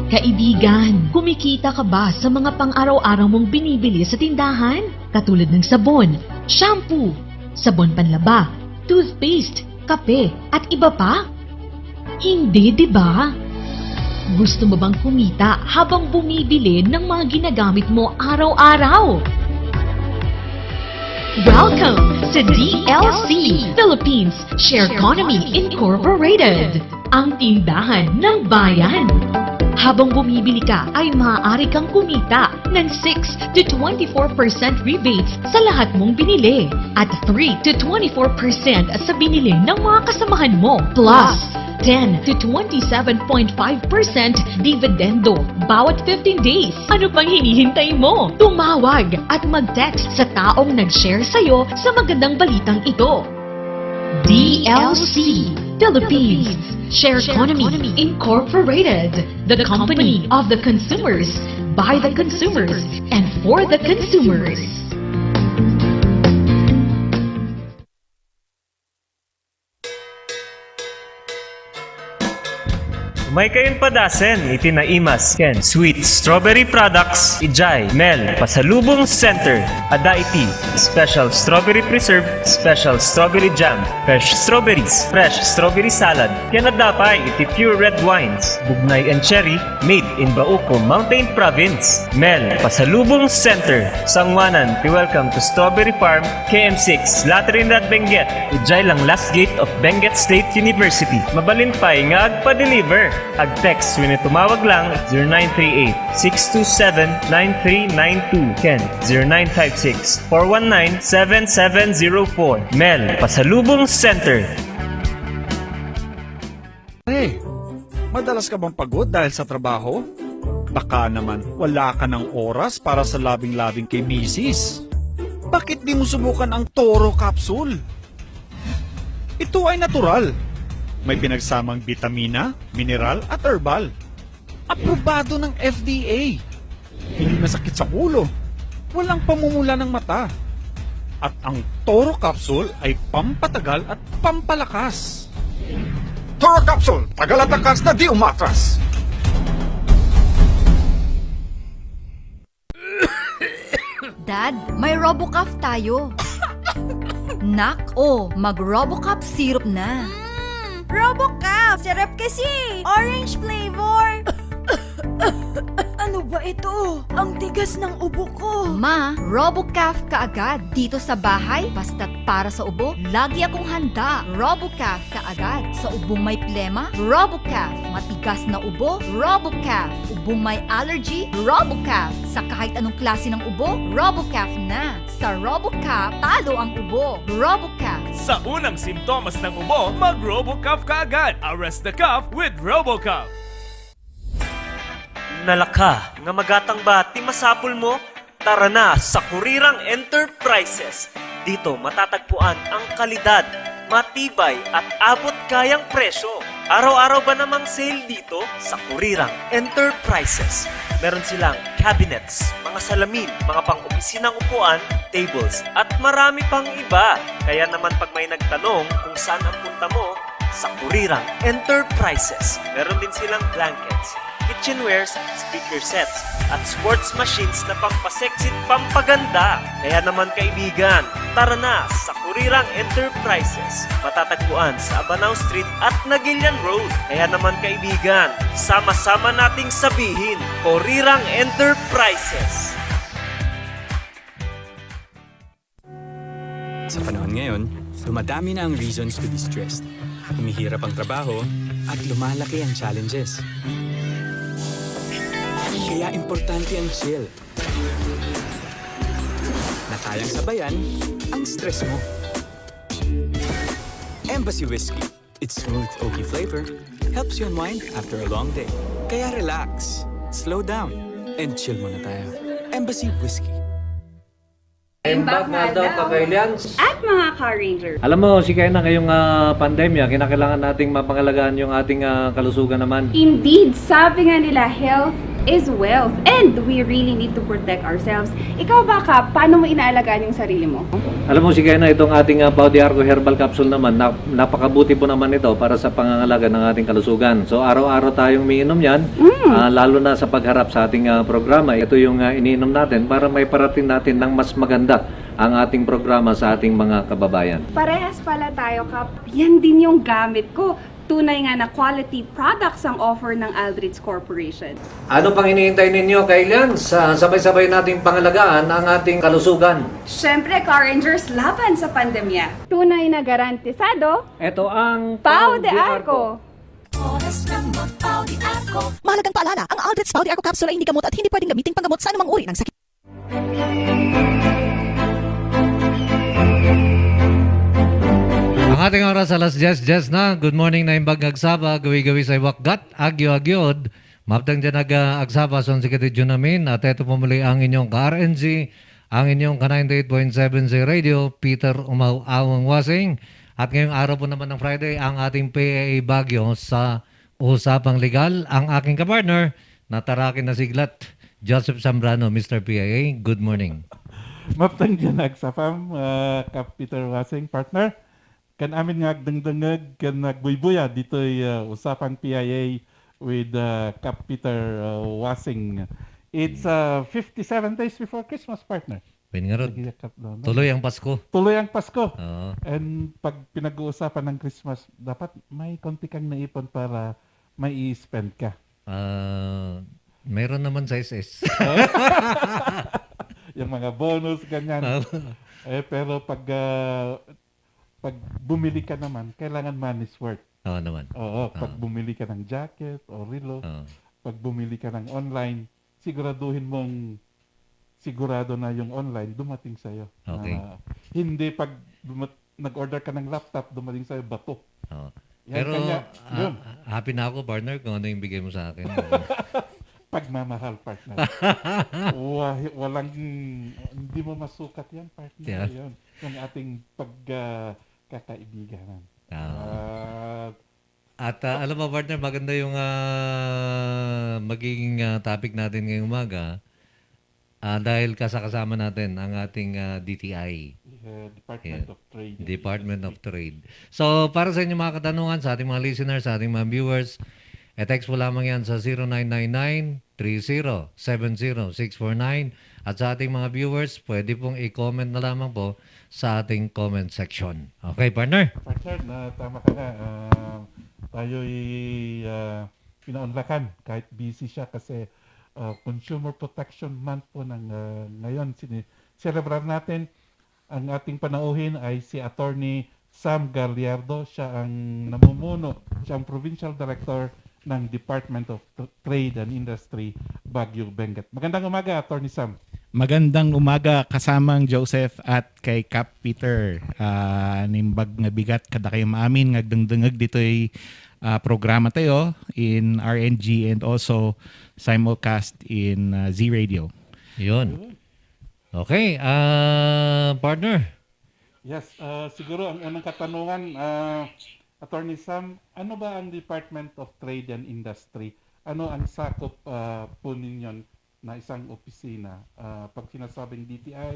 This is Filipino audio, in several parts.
Kaibigan, kumikita ka ba sa mga pang-araw-araw mong binibili sa tindahan? Katulad ng sabon, shampoo, sabon panlaba, toothpaste, kape, at iba pa? Hindi, di ba? Gusto mo bang kumita habang bumibili ng mga ginagamit mo araw-araw? Welcome to DLC Philippines Share Economy Incorporated, ang tindahan ng bayan. Habang bumibili ka ay maaari kang kumita ng 6 to 24% rebates sa lahat mong binili at 3 to 24% sa binili ng mga kasamahan mo, plus 10 to 27.5% dividendo bawat 15 days. Ano pang hinihintay mo? Tumawag at mag-text sa taong nag-share sa'yo sa magandang balitang ito. DLC Philippines Share Economy Incorporated, the company of the consumers, by the consumers, and for the consumers. May kayon padasen, itinaimas, Ken, Sweet Strawberry Products, Ijay, Mel, Pasalubong Center, Adaiti, Special Strawberry Preserve, Special Strawberry Jam, Fresh Strawberries, Fresh Strawberry Salad, Kenadapay, iti Pure Red Wines, Bugnay and Cherry, made in Bauco, Mountain Province, Mel, Pasalubong Center, Sangwanan, welcome to Strawberry Farm, KM6, Latrinidad, Benguet, Ijay lang last gate of Benguet State University, Mabalintay nga agpa-deliver. Ag-text when tumawag lang 0938-627-9392. Ken 0956-419-7704. Mel, Pasalubong Center. Hey, madalas ka bang pagod dahil sa trabaho? Baka naman wala ka ng oras para sa labing-labing kay Mrs. Bakit di mo subukan ang Toro Capsule? Ito ay natural. May pinagsamang bitamina, mineral at herbal. Aprobado ng FDA. Hindi masakit sa ulo. Walang pamumula ng mata. At ang Toro Capsule ay pampatagal at pampalakas. Toro Capsule, tagal at takas na di umatras. Dad, may RoboCuff tayo. Nak, mag-RoboCuff syrup na. RoboCuff! Sarap kasi! Orange flavor! Ano ba ito? Ang tigas ng ubo ko! Ma, RoboCuff kaagad. Dito sa bahay, basta't para sa ubo, lagi akong handa. RoboCuff kaagad. Sa ubong may plema, RoboCuff. Matigas na ubo, RoboCuff. Ubong may allergy, RoboCuff. Sa kahit anong klase ng ubo, RoboCuff na. Sa RoboCuff, talo ang ubo. RoboCuff. Sa unang simptomas ng ubo, mag-RoboCuff ka agad. Arrest the cough with RoboCuff. Nalaka, nga magatang ba ti masapul mo? Tara na sa Kurirang Enterprises. Dito matatagpuan ang kalidad, matibay at abot kayang presyo. Araw-araw ba namang sale dito sa Kurirang Enterprises? Meron silang cabinets, mga salamin, mga pang-opisinang upuan, tables, at marami pang iba. Kaya naman pag may nagtanong kung saan ang punta mo, sa Kurirang Enterprises. Meron din silang blankets, kitchenwares, speaker sets, at sports machines na pampaseksit pampaganda. Kaya naman kaibigan, tara na sa Kurirang Enterprises. Matatagpuan sa Abanao Street at Nagilian Road. Kaya naman kaibigan, sama-sama nating sabihin, Kurirang Enterprises. Sa panahon ngayon, dumadami na ang reasons to be stressed. Humihirap ang trabaho at lumalaki ang challenges. Kaya importante ang chill. Na kayang sabayan ang stress mo. Embassy Whiskey. Its smooth, oaky flavor helps you unwind after a long day. Kaya relax, slow down, and chill muna tayo. Embassy Whiskey. Imbak na daw pagkailians. At mga Car Ranger. Alam mo, si kaya na ngayong pandemya, kinakailangan nating mapangalagaan yung ating kalusugan naman. Indeed, sabi nga nila, health is wealth and we really need to protect ourselves. Ikaw ba, Kap, paano mo inaalagaan yung sarili mo? Alam mo si Kena, itong ating Pau de Arco Herbal Capsule naman, napakabuti po naman ito para sa pangangalaga ng ating kalusugan. So araw-araw tayong umiinom yan, lalo na sa pagharap sa ating programa. Ito yung iniinom natin para may parating natin ng mas maganda ang ating programa sa ating mga kababayan. Parehas pala tayo, Kap. Yan din yung gamit ko. Tunay nga na quality products ang offer ng Aldrich Corporation. Ano pang hinihintay ninyo, Kailians? Sabay-sabay nating pangalagaan ang ating kalusugan. Siyempre, Car Rangers, laban sa pandemya. Tunay na garantisado, Ito ang Pau de Arco. Mahalagang paalala, ang Aldrich Pau de Arco Capsule ay hindi gamot at hindi pwedeng gamitin panggamot sa anumang uri ng sakit. Ang ating oras alas 10 na. Good morning na imbag agsaba. Gawi-gawi sa wakgat. Agyo-agyod. Maptang dyan agsaba. Son si Katidyo namin. At ito pumuli ang inyong ka-RNG. Ang inyong ka-98.7 sa radio. Peter Umaw-Awang Wasing. At ngayong araw po naman ng Friday, ang ating PAA Baguio sa Usapang Legal. Ang aking kapartner na tarakin na siglat. Joseph Zambrano, Mr. PAA. Good morning. Maptang dyan agsapam. Kap Peter Wasing, partner. Kan amin nga agdangdangag kan nagbuybuya dito'y usapang PIA with Cap Peter Wasing. It's 57 days before Christmas, partner. Pingarod. Nagiyakap doon, no? Tuloy ang Pasko. Tuloy ang Pasko. Oo. And pag pinag-uusapan ng Christmas, dapat may konti kang naipon para may i-spend ka. Meron naman sa SS. Yung mga bonus, ganyan. Pero pag bumili ka naman, kailangan money's worth. Oo naman. Oo, pag bumili ka ng jacket o relo, pag bumili ka ng online, siguraduhin mong sigurado na yung online dumating sa'yo. Okay. Hindi pag nag-order ka ng laptop, dumating sa'yo bato. Oo. Yan, Pero kanya, yun. happy na ako, partner, kung ano yung bigay mo sa akin. Pagmamahal, partner. Walang, hindi mo masukat yan, partner. Yeah. Yun. Yung ating pagkakaibiganan. At alam mo, partner, maganda yung magiging topic natin ngayong umaga dahil kasama natin ang ating DTI. Department of Trade. Department of Trade. So, para sa inyo mga katanungan, sa ating mga listeners, sa ating mga viewers, text mo lamang yan sa 0999-3070-649. At sa ating mga viewers, pwede pong i-comment na lamang po sa ating comment section. Okay, partner? Partner, tama ka na. Tayo'y pinaunlakan kahit busy siya kasi Consumer Protection Month po ng ngayon. Celebrar natin. Ang ating panauhin ay si Attorney Sam Gallardo. Siya ang namumuno. Siya ang Provincial Director ng Department of Trade and Industry, Baguio, Benguet. Magandang umaga, Attorney Sam. Magandang umaga kasamang Joseph at kay Cap Peter. Nimbag nga bigat kada kayo maamin ngagdangdangag dito'y programa tayo in RNG and also simulcast in Z Radio. Yun. Okay, partner. Yes, siguro ang unang katanungan, Attorney Sam, ano ba ang Department of Trade and Industry? Ano ang sakop po ninyo na isang opisina? Pag sinasabing DTI,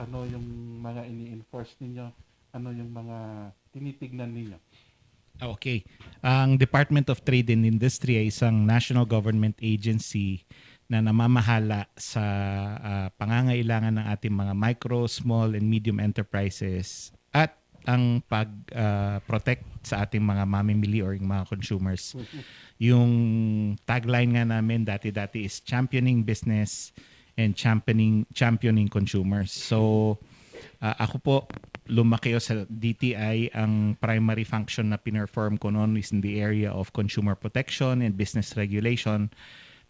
ano yung mga ini-enforce ninyo? Ano yung mga tinitignan ninyo? Okay. Ang Department of Trade and Industry ay isang national government agency na namamahala sa pangangailangan ng ating mga micro, small, and medium enterprises at ang pag-protect sa ating mga mamimili or yung mga consumers. Yung tagline nga namin dati-dati is championing business and championing consumers. So, ako po, lumaki sa DTI. Ang primary function na pinerform ko noon is in the area of consumer protection and business regulation.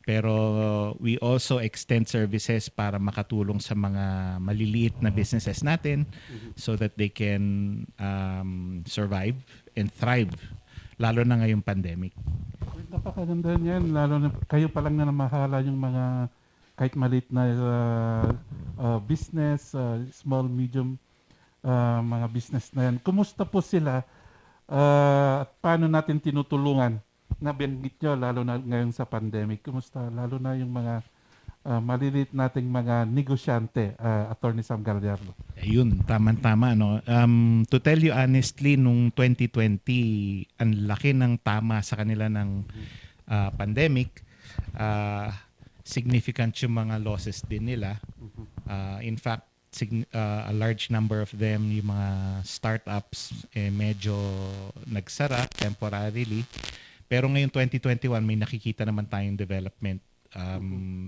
Pero we also extend services para makatulong sa mga maliliit na businesses natin so that they can survive and thrive, lalo na ngayong pandemic. Napakaganda niyan, lalo na kayo pa lang na namahala yung mga kahit maliit na business, small, medium, mga business na yan. Kumusta po sila at paano natin tinutulungan nabanggit nyo, lalo na ngayon sa pandemic, kumusta? Lalo na yung mga maliliit nating mga negosyante, Attorney Sam Gallardo. Ayun, tama-tama. No? To tell you honestly, nung 2020, ang laki ng tama sa kanila ng pandemic. Significant yung mga losses din nila. In fact, a large number of them, yung mga startups, medyo nagsara temporarily. Pero ngayon 2021, may nakikita naman tayong development.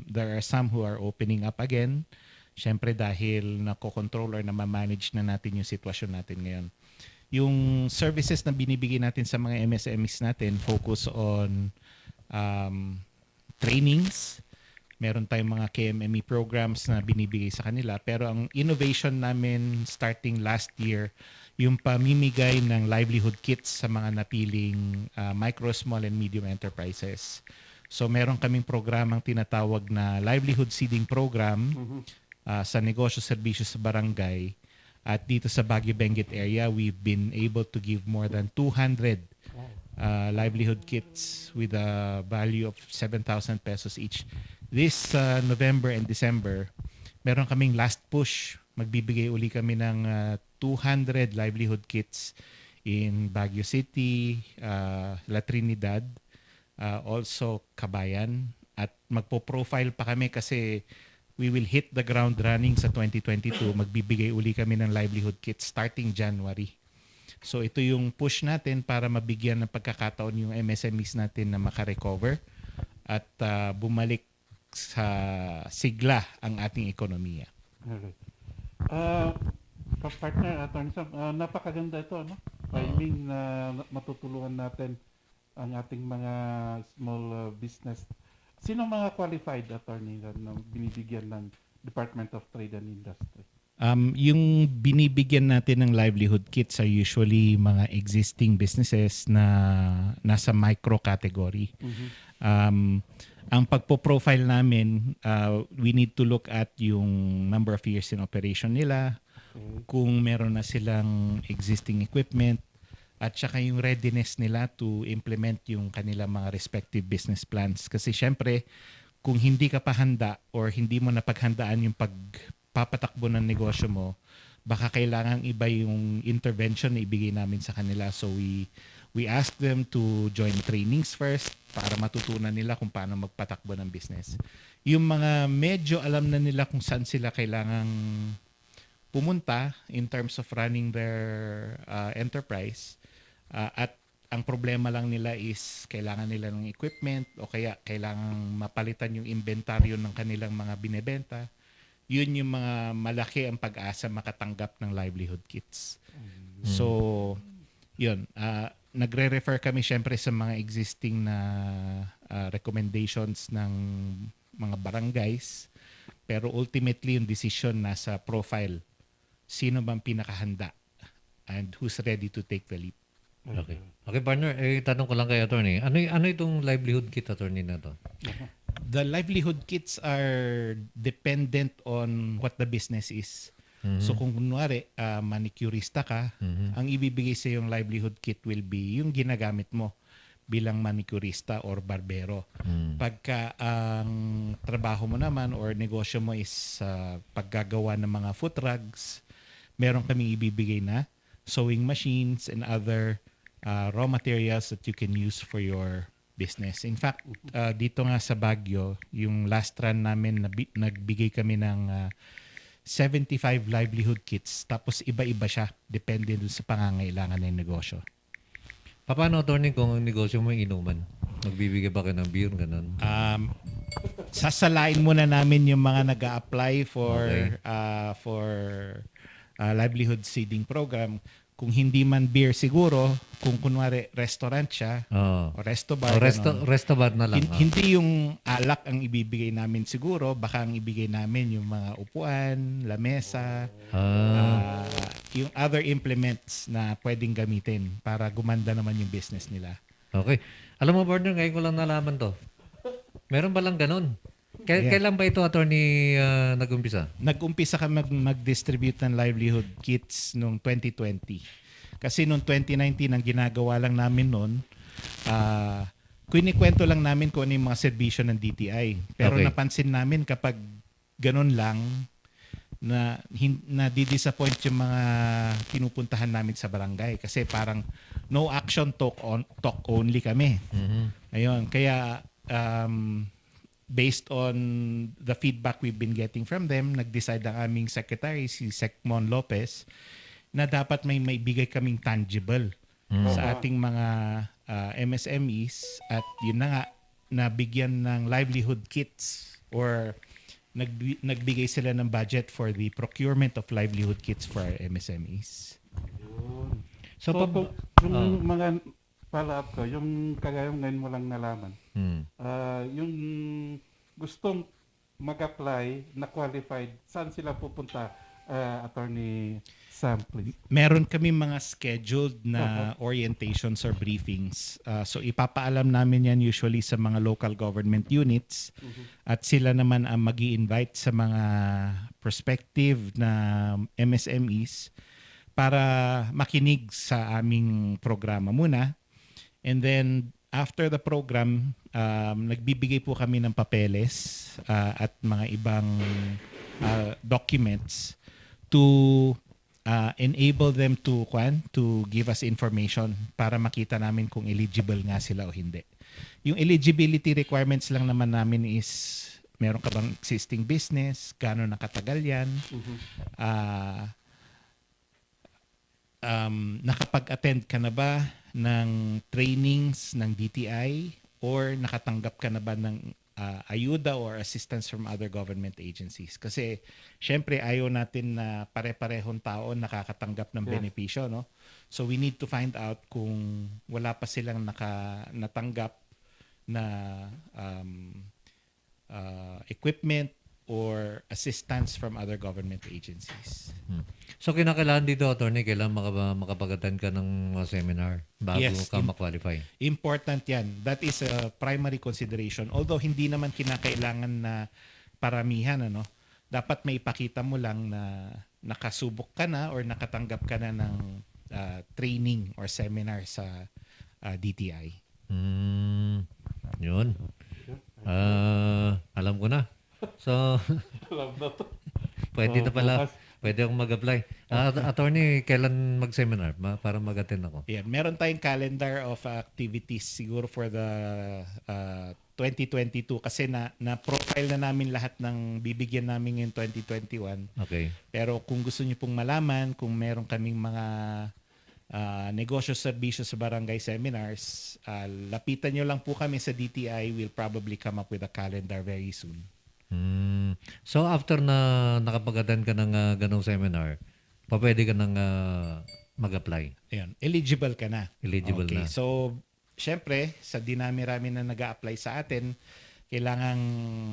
There are some who are opening up again. Siyempre dahil nako-control or na-manage na natin yung sitwasyon natin ngayon. Yung services na binibigay natin sa mga MSMEs natin, focus on trainings. Meron tayong mga KMME programs na binibigay sa kanila. Pero ang innovation namin starting last year, yung pamimigay ng livelihood kits sa mga napiling micro, small, and medium enterprises. So meron kaming programang tinatawag na Livelihood Seeding Program sa negosyo, serbisyo sa barangay. At dito sa Baguio Benguet area, we've been able to give more than 200 livelihood kits with a value of 7,000 pesos each. This November and December, meron kaming last push. Magbibigay uli kami ng 200 livelihood kits in Baguio City, La Trinidad, also Cabayan. At magpo-profile pa kami kasi we will hit the ground running sa 2022. Magbibigay uli kami ng livelihood kits starting January. So ito yung push natin para mabigyan ng pagkakataon yung MSMEs natin na makarecover at bumalik sa sigla ang ating ekonomiya. Alright. Partner, Attorney Sam, napakaganda ito, no? Timing na matutulungan natin ang ating mga small business. Sino mga qualified attorney na binibigyan ng Department of Trade and Industry? Yung binibigyan natin ng livelihood kits are usually mga existing businesses na nasa micro category. Ang pagpo-profile namin, we need to look at yung number of years in operation nila, kung meron na silang existing equipment, at saka yung readiness nila to implement yung kanilang mga respective business plans. Kasi syempre, kung hindi ka pa handa or hindi mo napaghandaan yung pagpapatakbo ng negosyo mo, baka kailangan iba yung intervention na ibigay namin sa kanila. So we ask them to join trainings first para matutunan nila kung paano magpatakbo ng business. Yung mga medyo alam na nila kung saan sila kailangang pumunta in terms of running their enterprise, at ang problema lang nila is kailangan nila ng equipment o kaya kailangang mapalitan yung inventaryo ng kanilang mga binebenta. Yun yung mga malaki ang pag-asa makatanggap ng livelihood kits. So, yun. Nagre-refer kami syempre sa mga existing na recommendations ng mga barangays. Pero ultimately, yung decision nasa profile. Sino bang pinakahanda and who's ready to take the leap. Okay. Okay, partner, tanong ko lang kay attorney. Ano itong livelihood kit, attorney, na to? The livelihood kits are dependent on what the business is. So kung kunwari, manicurista ka, ang ibibigay sa yung livelihood kit will be yung ginagamit mo bilang manicurista or barbero. Pagka ang trabaho mo naman or negosyo mo is paggagawa ng mga food rugs, meron kaming ibibigay na sewing machines and other raw materials that you can use for your business. In fact, dito nga sa Baguio, yung last run namin, nagbigay kami ng 75 livelihood kits. Tapos iba-iba siya. Depende dun sa pangangailangan ng negosyo. Paano, attorney, kung ang negosyo mo yung inuman? Magbibigay ba kayo ng beer, ganun? Sasalain muna namin yung mga nag-a-apply for livelihood seeding program. Kung hindi man beer siguro, kung kunwari restaurant siya, o resto bar. Resto bar na lang. Hindi yung alak ang ibibigay namin siguro, baka ang ibigay namin yung mga upuan, lamesa, yung other implements na pwedeng gamitin para gumanda naman yung business nila. Okay. Alam mo, partner, ngayon ko lang nalaman to. Meron ba lang ganun? Kailan ba ito, attorney, nag-umpisa? Nag-umpisa kami mag-distribute ng livelihood kits noong 2020. Kasi noong 2019, ang ginagawa lang namin noon, Kinikwento lang namin kung ano yung mga serbisyo ng DTI. Pero Okay. napansin namin kapag ganun lang, na disappoint yung mga pinupuntahan namin sa barangay kasi parang no action talk only kami. Ayun, kaya based on the feedback we've been getting from them, nag-decide ang aming secretary si Secmon Lopez na dapat may bigay kaming tangible sa ating mga MSMEs at yun na nga nabigyan ng livelihood kits or nagbigay sila ng budget for the procurement of livelihood kits for our MSMEs. So, yung mga follow-up ko, yung kagaya ngayon mo lang nalaman, yung gustong mag-apply na qualified, saan sila pupunta, Attorney Sam, please? Meron kami mga scheduled na orientations or briefings. So ipapaalam namin yan usually sa mga local government units at sila naman ang magi-invite sa mga prospective na MSMEs para makinig sa aming programa muna. And then after the program, nagbibigay po kami ng papeles at mga ibang documents to enable them to give us information para makita namin kung eligible nga sila o hindi. Yung eligibility requirements lang naman namin is meron ka bang existing business, gaano nakatagal yan, nakapag-attend ka na ba ng trainings ng DTI or nakatanggap ka na ba ng ayuda or assistance from other government agencies. Kasi syempre ayaw natin na pare-parehong tao nakakatanggap ng benepisyo, no? So we need to find out kung wala pa silang natanggap na equipment or assistance from other government agencies. So kinakailangan dito, attorney, kailangan makapag-attend ka ng mga seminar bago ka ma-qualify. Important yan. That is a primary consideration. Although hindi naman kinakailangan na paramihan, ano? Dapat may ipakita mo lang na nakasubok ka na or nakatanggap ka na ng training or seminar sa DTI. Yun. Alam ko na. So, pwede na pala. Pwede akong mag-apply. Attorney, kailan mag-seminar para mag-attend ako? Yeah, meron tayong calendar of activities siguro for the 2022 kasi na-profile na namin lahat ng bibigyan namin in 2021. Okay. Pero kung gusto niyo pong malaman kung meron kaming mga negosyo serbisyo sa barangay seminars, lapitan niyo lang po kami sa DTI. We'll probably come up with a calendar very soon. So after na nakapag-attend ka ng ganong seminar, pwede ka nang mag-apply? Ayan, eligible ka na. Eligible na. So, syempre, sa dinami-rami na nag-a-apply sa atin, kailangang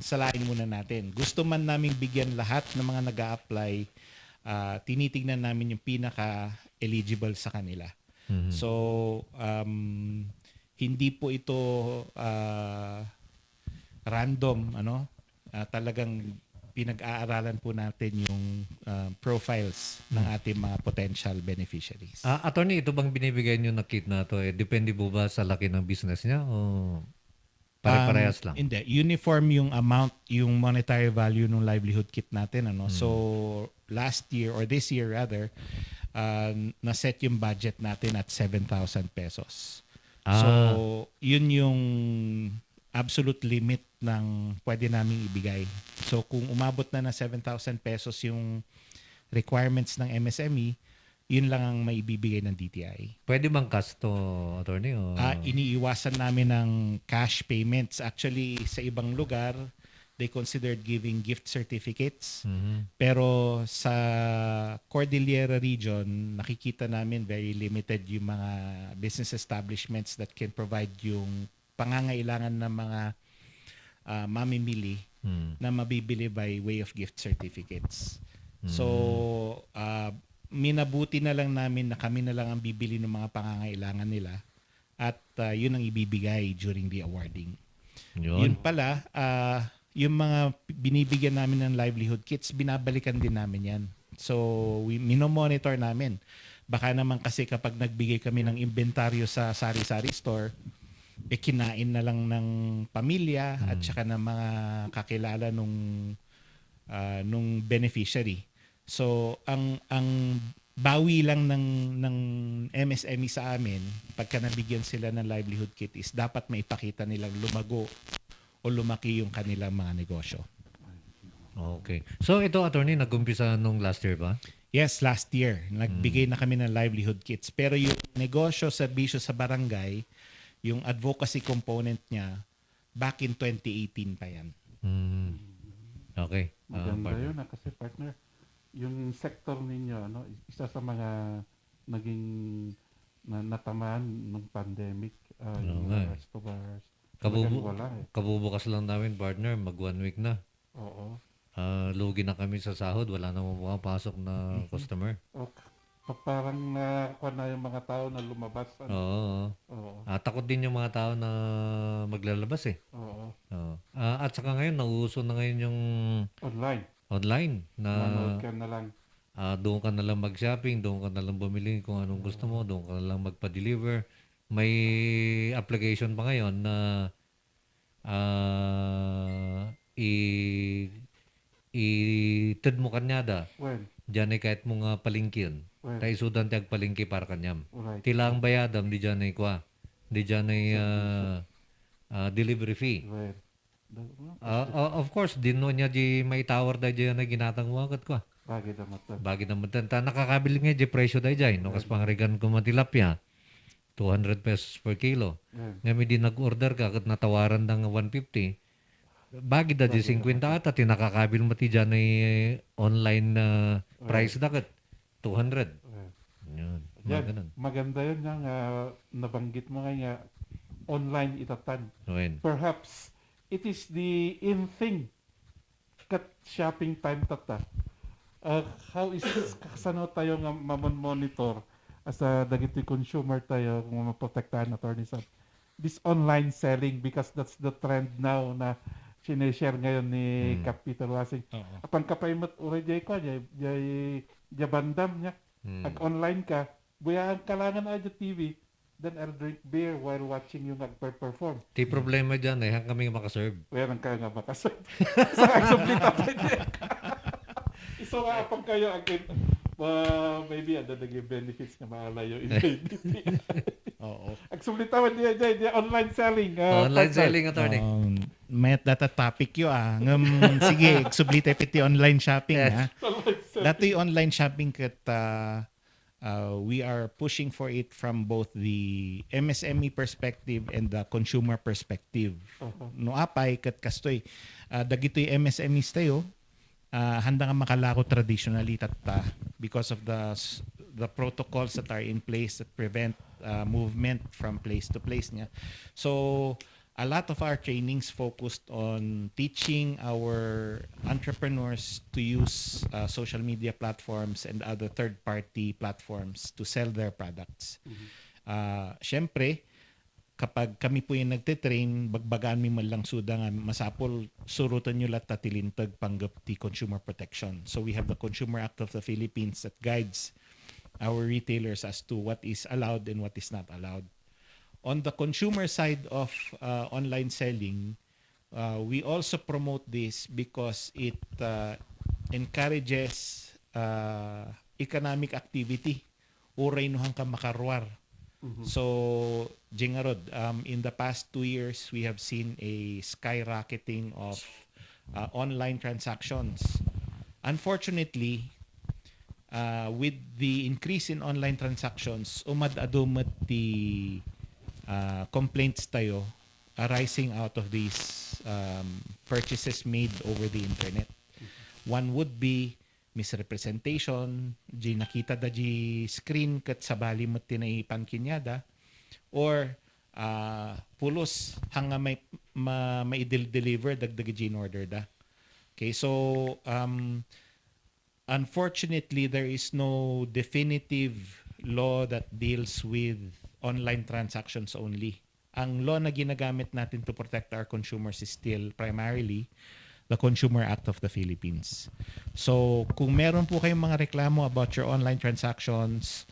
salain muna natin. Gusto man naming bigyan lahat ng mga nag-a-apply, tinitignan namin yung pinaka-eligible sa kanila. So, hindi po ito random, ano? Talagang pinag-aaralan po natin yung profiles ng ating mga potential beneficiaries. Attorney, ito bang binibigay niyo na kit na to? Depende po ba sa laki ng business niya o pare-parehas lang? Hindi. Uniform yung amount, yung monetary value ng livelihood kit natin. Ano? So, last year or this year rather, na-set yung budget natin at 7,000 pesos. So, yun yung absolute limit ng pwede naming ibigay. So kung umabot na 7,000 pesos yung requirements ng MSME, yun lang ang maibibigay ng DTI. Pwede bang cash to, attorney? O? Iniiwasan namin ng cash payments. Actually, sa ibang lugar, they considered giving gift certificates. Pero sa Cordillera region, nakikita namin very limited yung mga business establishments that can provide yung pangangailangan ng mga mamimili na mabibili by way of gift certificates. So, minabuti na lang namin na kami na lang ang bibili ng mga pangangailangan nila at yun ang ibibigay during the awarding. Yun pala, yung mga binibigyan namin ng livelihood kits, binabalikan din namin yan. So, minomonitor namin. Baka naman kasi kapag nagbigay kami ng inventaryo sa sari-sari store, kinain na lang ng pamilya at saka ng mga kakilala nung beneficiary. So ang bawi lang ng MSME sa amin pagka nabigyan sila ng livelihood kit is dapat maipakita nilang lumago o lumaki yung kanilang mga negosyo. Okay. So ito, attorney, nag-umpisa nung last year ba? Yes, last year. Nagbigay na kami ng livelihood kits. Pero yung negosyo, serbisyo sa barangay, yung advocacy component niya, back in 2018 pa yan. Okay. Maganda Partner. yun kasi partner, yung sector ninyo, no, isa sa mga naging natamaan ng pandemic, yung nga mga eh. restaurants. Kabubu- Wala eh. Kabubukas lang namin, partner, mag 1 week na. Oo. Lugi na kami sa sahod, wala namang pumapasok na customer. Parang nakuha na yung mga tao na lumabas. Oo. Takot din yung mga tao na maglalabas eh. Oo. At saka ngayon, nauuso na ngayon yung online na Manood ka na lang. doon ka na lang mag-shopping, doon ka na lang bumili kung anong gusto mo, doon ka na lang magpa-deliver. May application pa ngayon na itid mo kanyada. Well, Diyan ay kahit mo nga palingkin. Well. Tayo sudan tiyag palingki para kanyam. Right. Tilang bayadam, di dyan ay kwa. Di dyan ay delivery fee. Well. Of course, din no niya di may tower da dyan na ginatang wakat kwa. Bagi naman ta nakakabili nga di presyo da dyan. No, kas pangrigan ko matilapya. 200 pesos per kilo. Ngayon di nag-order ka kat natawaran ng 150. Bagi da di 50 ata tinakakabil mo ti dyan ay online price dagat 200. Yun. Maganda yun yung nabanggit mo nga online itatan. Perhaps it is the in thing kat shopping time tata. How is kasano tayo nga mamon-monitor as a dagiti consumer tayo kung maprotektahan attorney sa this online selling because that's the trend now na sineshare ngayon ni Capital Wasing. Apang kapaymat uray jay ko, jay bandam niya. Ag online ka, buyahan kalangan na TV, then I'll drink beer while watching yung nag-perform. Ti problema dyan eh, hang kami makaserve. Buyahan ka nga makaserve. Sa kagsumplita pa niya. So nga apang kayo, again, maybe ada naging benefits na maalayo in Oo. Agsumlitawan niya online selling. Online selling, attorney. May data topic yun sige, sublite piti online shopping. Dati online shopping kat we are pushing for it from both the MSME perspective and the consumer perspective. No apay kat kastoy dagitoy MSMEs tayo handa nga makalako traditionally tata because of the protocols that are in place that prevent movement from place to place niya. So a lot of our trainings focused on teaching our entrepreneurs to use social media platforms and other third-party platforms to sell their products. Syempre, kapag kami po yung nagtitrain, bagbagaan mi man lang suda nga masapol, surutan nyo lahat tatilintag panggap ti consumer protection. So we have the Consumer Act of the Philippines that guides our retailers as to what is allowed and what is not allowed. On the consumer side of online selling, we also promote this because it encourages economic activity. Uray nuhang ka makarwar. So, Jingarod, in the past 2 years, we have seen a skyrocketing of online transactions. Unfortunately, with the increase in online transactions, umad-adumat the complaints tayo arising out of these purchases made over the internet. One would be misrepresentation, di nakita da di screen kat sabali mo tinaipan kinyada, or pulos hanga may deliver dagdag di in order da. Okay, so unfortunately there is no definitive law that deals with online transactions only. Ang law na ginagamit natin to protect our consumers is still primarily the Consumer Act of the Philippines. So, kung meron po kayong mga reklamo about your online transactions,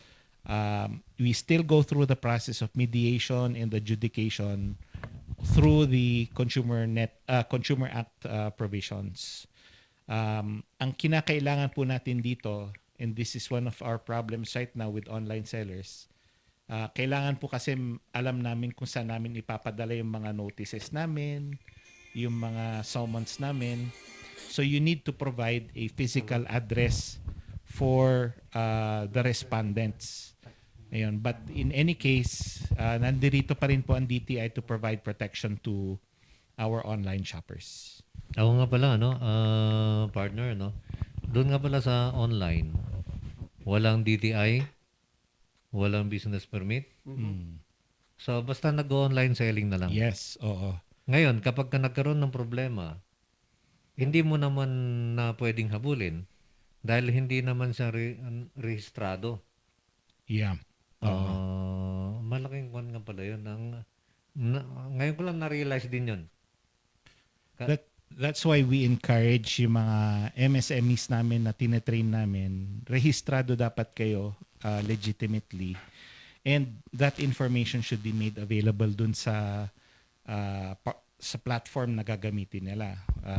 We still go through the process of mediation and adjudication through the Consumer Act provisions. Ang kinakailangan po natin dito, and this is one of our problems right now with online sellers, kailangan po kasi alam namin kung saan namin ipapadala yung mga notices namin, yung mga summons namin. So you need to provide a physical address for the respondents. Ayun. But in any case, nandirito pa rin po ang DTI to provide protection to our online shoppers. Ako nga pala, no, partner, no? Doon nga pala sa online, walang DTI, walang business permit. So, basta nag-online selling na lang. Yes, oo. Ngayon, kapag ka nagkaroon ng problema, hindi mo naman na pwedeng habulin dahil hindi naman siya rehistrado. Yeah. Malaking kwan nga pala yun. Ngayon ko lang na-realize din yun. That's why we encourage yung mga MSMEs namin na tinetrain namin. Rehistrado dapat kayo legitimately. And that information should be made available dun sa platform na gagamitin nila.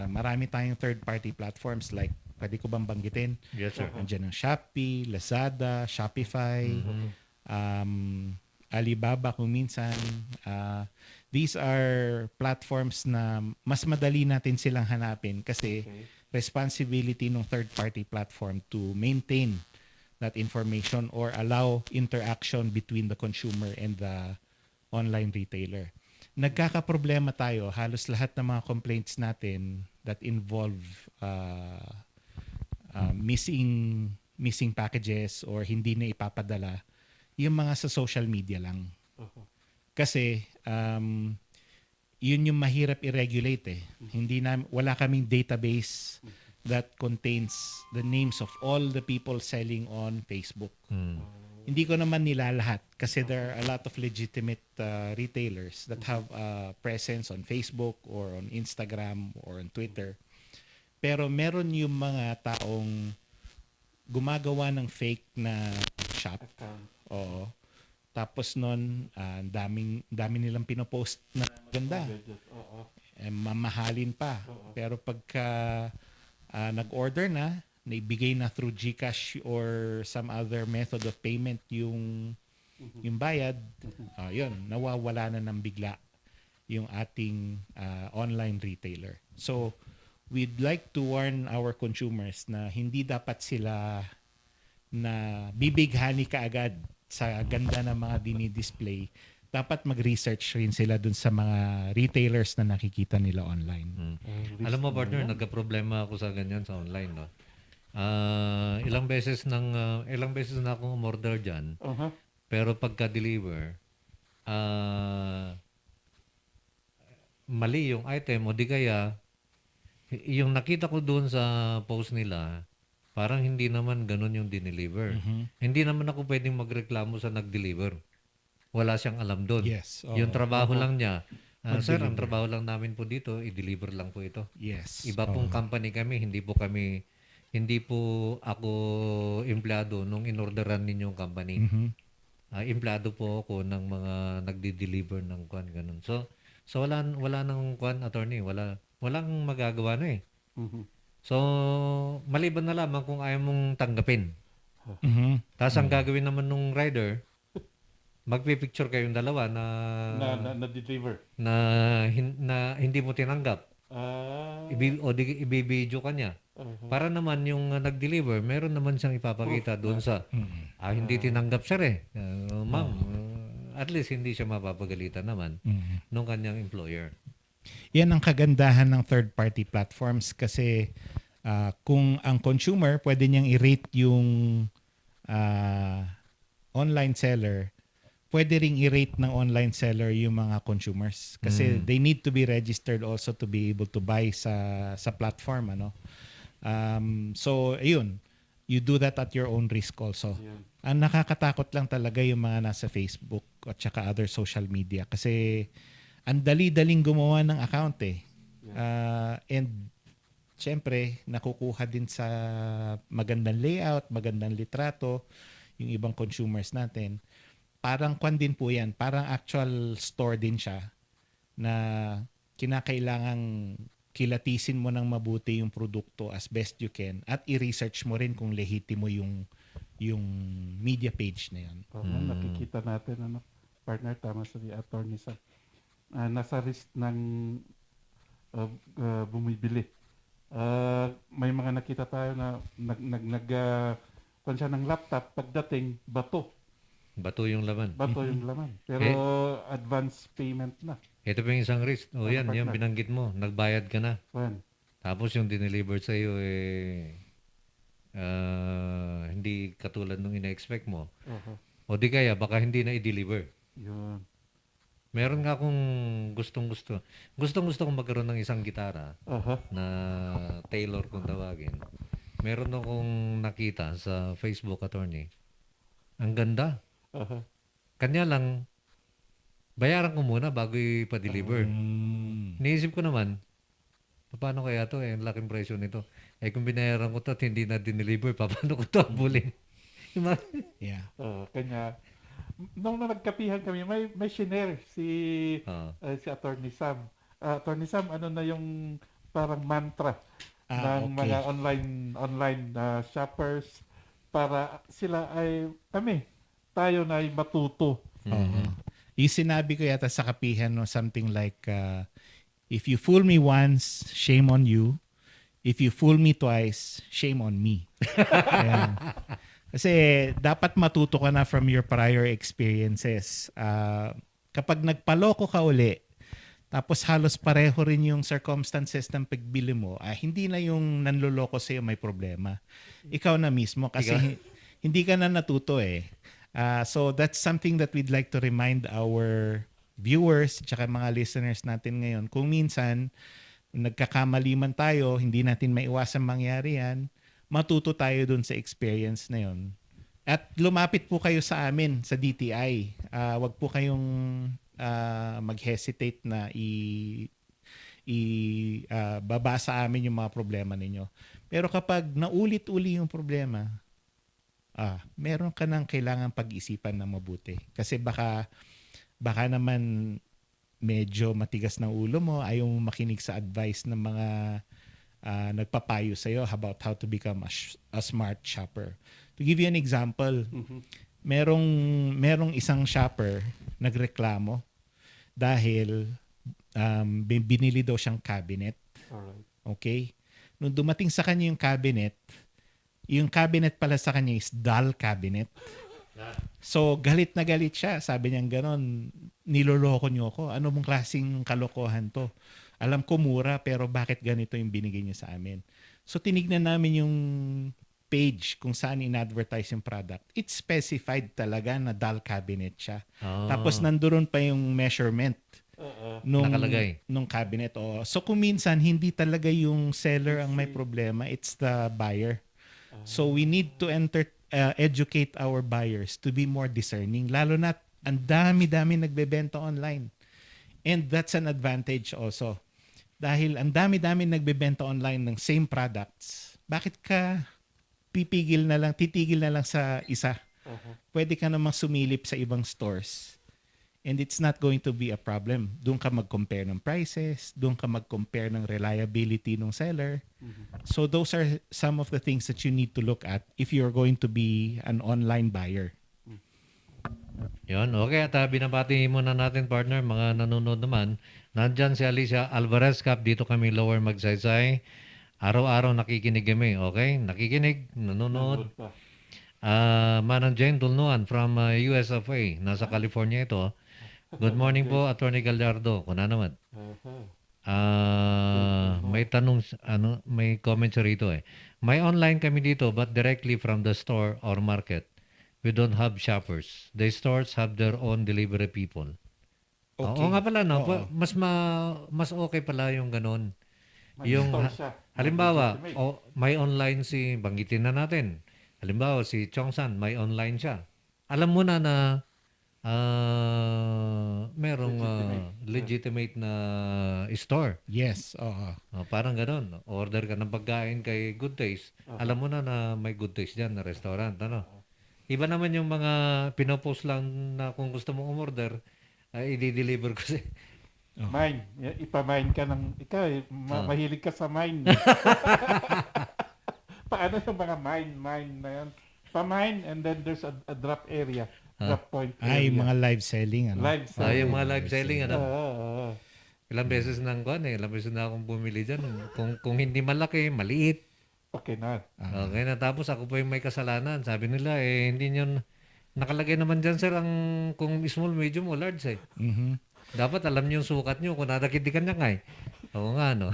Marami tayong third-party platforms like, pwede ko bang banggitin? Yes, sir. Andiyan ang Shopee, Lazada, Shopify, Alibaba kung minsan. These are platforms na mas madali natin silang hanapin kasi responsibility ng third-party platform to maintain that information or allow interaction between the consumer and the online retailer. Nagkakaproblema tayo, halos lahat ng mga complaints natin that involve missing packages or hindi na ipapadala, yung mga sa social media lang. Kasi yun yung mahirap i-regulate eh. Wala kaming database that contains the names of all the people selling on Facebook. Hindi ko naman nila lahat kasi there are a lot of legitimate retailers that have presence on Facebook or on Instagram or on Twitter. Pero meron yung mga taong gumagawa ng fake na shop. Oo. Tapos nun, dami nilang pinopost na maganda. Mamahalin pa. Pero pagka nag-order na, naibigay na through GCash or some other method of payment yung bayad, yun, nawawala na ng bigla yung ating online retailer. So, we'd like to warn our consumers na hindi dapat sila na bibighani kaagad sa ganda ng mga dinidisplay. Dapat mag-research rin sila dun sa mga retailers na nakikita nila online. Alam mo, partner, nagka-problema ako sa ganyan sa online, no? Ilang beses na akong umorder dyan. Pero pagka-deliver, mali yung item o di kaya yung nakita ko doon sa post nila, parang hindi naman ganun yung dineliver. Hindi naman ako pwedeng magreklamo sa nag-deliver. Wala siyang alam doon. Yes. Yung trabaho lang niya, sir, ang trabaho lang namin po dito, i-deliver lang po ito. Yes. Iba pong company kami, hindi po ako empleyado nung inorderan ninyong company. Empleyado po ako ng mga nagdi-deliver ng kwan, ganun. So wala nang kwan, attorney, walang magagawa na eh. So, maliban na lamang kung ayaw mong tanggapin. Tapos ang gagawin naman nung rider, magpipicture kayong dalawa na deliver na hindi mo tinanggap. Ibibidyo ka niya. Para naman yung nag-deliver, meron naman siyang ipapakita doon sa hindi tinanggap sir eh. Ma'am, at least hindi siya mapapagalitan naman nung kanyang employer. Yan ang kagandahan ng third-party platforms kasi kung ang consumer pwede niyang i-rate yung online seller, pwede ring i-rate ng online seller yung mga consumers kasi they need to be registered also to be able to buy sa platform, ano. So ayun, you do that at your own risk also. Ang nakakatakot lang talaga yung mga nasa Facebook at saka other social media kasi ang dali-daling gumawa ng account eh. And syempre, nakukuha din sa magandang layout, magandang litrato, yung ibang consumers natin, parang kwan din po yan, parang actual store din siya na kinakailangang kilatisin mo ng mabuti yung produkto as best you can at i-research mo rin kung lehitimo yung media page na yun. Nakikita natin, partner, tama sa attorney sa nasa risk ng bumibili. May mga nakita tayo na kung siya ng laptop, pagdating, bato yung laman. Pero advance payment na. Ito pa yung isang risk. O yan, partner. yung binanggit mo, nagbayad ka na. Kwan. Tapos yung dineliver sa iyo hindi katulad nung ina-expect mo. O di kaya baka hindi na i-deliver. Yun. Meron nga akong gustong-gusto kong magkaroon ng isang gitara na Taylor kung tawagin. Meron akong nakita sa Facebook, attorney. Ang ganda. Kanya lang, bayaran ko muna bago ipa-deliver. Niisip ko naman, paano kaya to? Ang laking presyo nito. Kung binayaran ko to at hindi na dineliver, paano ko to abulin? Yeah. Kanya, nung nagkapihan kami, may shinare si Attorney Sam. Attorney Sam, ano na yung parang mantra ng mga online shoppers para sila tayo na ay matuto. Yung sinabi ko yata sa kapihan, no, something like, if you fool me once, shame on you. If you fool me twice, shame on me. Ayan. Kasi dapat matuto ka na from your prior experiences. Kapag nagpaloko ka uli, tapos halos pareho rin yung circumstances ng pagbili mo, hindi na yung nanloloko sa'yo may problema. Ikaw na mismo kasi hindi ka na natuto eh. So that's something that we'd like to remind our viewers at mga listeners natin ngayon. Kung minsan, nagkakamali man tayo, hindi natin maiwasan mangyari yan, matuto tayo dun sa experience na yun. At lumapit po kayo sa amin, sa DTI. Wag po kayong mag-hesitate na baba sa amin yung mga problema ninyo. Pero kapag naulit-uli yung problema, meron ka nang kailangan pag-isipan ng mabuti. Kasi baka naman medyo matigas ng ulo mo, ayaw mong makinig sa advice ng mga nagpapayo sa'yo about how to become a smart shopper. To give you an example, merong isang shopper nagreklamo dahil binili daw siyang cabinet. Alright. Okay? Nung dumating sa kanya yung cabinet pala sa kanya is dull cabinet. So, galit na galit siya. Sabi niya gano'n, niloloko niyo ako. Ano mong klaseng kalokohan to? Alam ko mura, pero bakit ganito yung binigay niyo sa amin? So, tinignan namin yung page kung saan in-advertise yung product. It's specified talaga na dull cabinet siya. Tapos, nandoon pa yung measurement nung cabinet. So, kung minsan, hindi talaga yung seller ang may problema, it's the buyer. So, we need to educate our buyers to be more discerning. Lalo na ang dami-dami nagbebenta online. And that's an advantage also. Dahil ang dami-dami nagbebenta online ng same products, bakit ka titigil na lang sa isa? Pwede ka namang sumilip sa ibang stores. And it's not going to be a problem. Doon ka mag-compare ng prices, doon ka mag-compare ng reliability ng seller. So those are some of the things that you need to look at if you're going to be an online buyer. Yun, okay. At binabati muna natin, partner, mga nanonood naman. Nandyan si Alicia Alvarez Cap. Dito kami Lower Magsaysay. Araw-araw nakikinig kami, okay? Nakikinig, nanonood. Manang Jane Dulnuan from US of A. Nasa California ito. Good morning po, Attorney Gallardo. Kuna naman. May tanong, may comment siya rito eh. May online kami dito but directly from the store or market. We don't have shoppers. The stores have their own delivery people. Okay. Oo nga pala, no? Oo. Mas okay pala yung ganon. May Yung, store siya. halimbawa, may online banggitin na natin. Halimbawa, si Chongsan, may online siya. Alam mo na merong legitimate na store. Yes, oo. Parang ganon. Order ka ng pagkain kay Good Taste. Alam mo na may Good Taste dyan na restaurant. Ano? Iba naman yung mga pinopost lang na kung gusto mong umorder, ay i-deliver ko si. Mine. Ipa-mine ka ng... Ikaw mahilig ka sa mine. Paano yung mga mine na yan? Pa-mine and then there's a drop area. Drop point area. Ay, mga live selling. Ano? Live selling. Yung mga live selling, ano? Oo. Ilang beses ilang beses na akong bumili dyan. Kung hindi malaki, maliit. Okay na. Okay na, tapos ako pa yung may kasalanan. Sabi nila, hindi nyo, nakalagay naman dyan, sir, kung small, medium o large, eh. Dapat alam niyo yung sukat niyo kung nadakidikan niya nga, eh. Oo nga, no?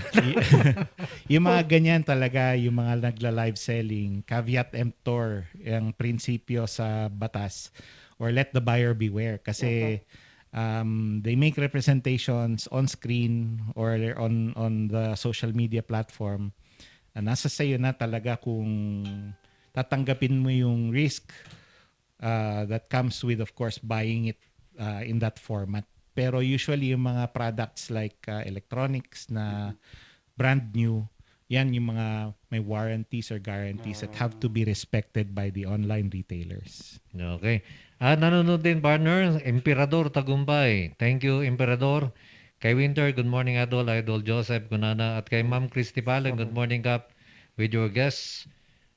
Yung mga ganyan talaga, yung mga nagla-live selling, caveat emptor, yung prinsipyo sa batas, or let the buyer beware. Kasi they make representations on screen or on the social media platform. Nasa sayo na talaga kung tatanggapin mo yung risk that comes with, of course, buying it in that format. Pero usually yung mga products like electronics na brand new, yan yung mga may warranties or guarantees that have to be respected by the online retailers. Okay. Nanonood din, partner, Emperador Tagumpay. Thank you, Emperador. Kay Winter, good morning, Idol Joseph Gunana. At kay Ma'am Christy Palen, good morning, Kap, with your guests.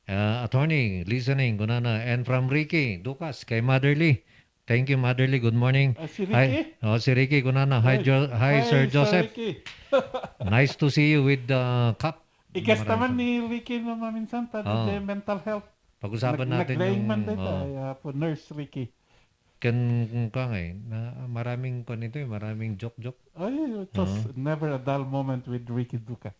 Attorney, listening, Gunana. And from Ricky Ducas, kay Motherly. Thank you, Motherly. Good morning. Si Ricky? Hi. Si Ricky Gunana. Hi, Sir Joseph. Ricky. Nice to see you with the Kap. Ikas naman ni Ricky na maminsan mental health. Pag-usapan natin yung... po Nurse Ricky. Maraming maraming joke. It was never a dull moment with Ricky Ducas.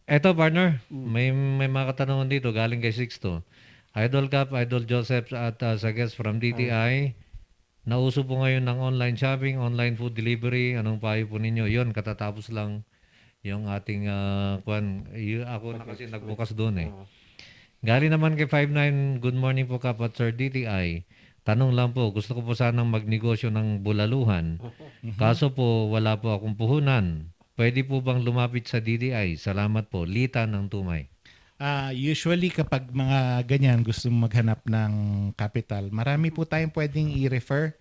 Eto, partner, may mga katanungan dito galing kay Sixto. Idol Cap, Idol Joseph at sa guest from DTI. Nauso po ngayon ng online shopping, online food delivery. Anong payo po ninyo? Yun, katatapos lang yung ating ako na kasi nagbukas doon eh. Galing naman kay 59, good morning po Cap at Sir DTI. Tanong lang po, gusto ko po sanang magnegosyo ng bulaluhan. Kaso po, wala po akong puhunan. Pwede po bang lumapit sa DTI? Salamat po. Lita ng Tumay. Usually kapag mga ganyan gusto maghanap ng capital, marami po tayong pwedeng i-refer.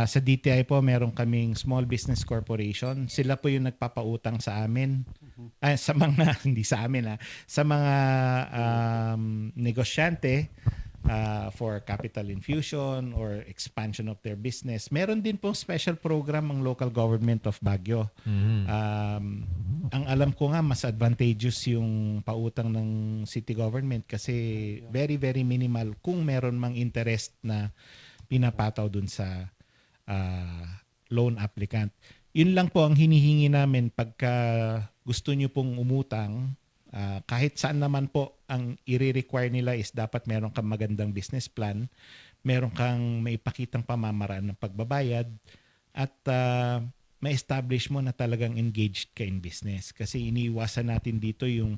Sa DTI po meron kaming Small Business Corporation. Sila po yung nagpapautang sa amin. Sa mga hindi sa amin sa mga negosyante for capital infusion or expansion of their business. Meron din pong special program ang local government of Baguio. Ang alam ko nga mas advantageous yung pautang ng city government kasi very very minimal kung meron mang interest na pinapataw dun sa loan applicant. Yun lang po ang hinihingi namin pagka gusto nyo pong umutang. Kahit saan naman po ang i-require nila is dapat meron kang magandang business plan, meron kang maipakitang pamamaraan ng pagbabayad at ma-establish mo na talagang engaged ka in business. Kasi iniiwasan natin dito yung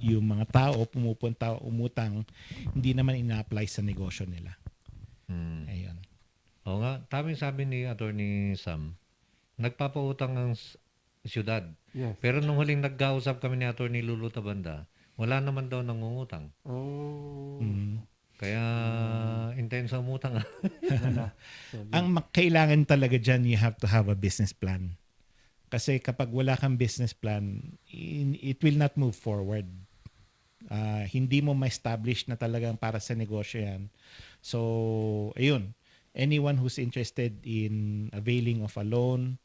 mga tao pumupunta umutang hindi naman ina-apply sa negosyo nila. Ayun. Oo nga, tamang sabi ni Attorney Sam, nagpapautang ng siyudad. Yes. Pero nung huling nagkausap kami ni Attorney Lulu Tabanda, wala naman daw nangungutang. Kaya intense ang umutang. Ang kailangan talaga dyan, you have to have a business plan. Kasi kapag wala kang business plan, it will not move forward. Hindi mo ma-establish na talagang para sa negosyo yan. So, ayun. Anyone who's interested in availing of a loan,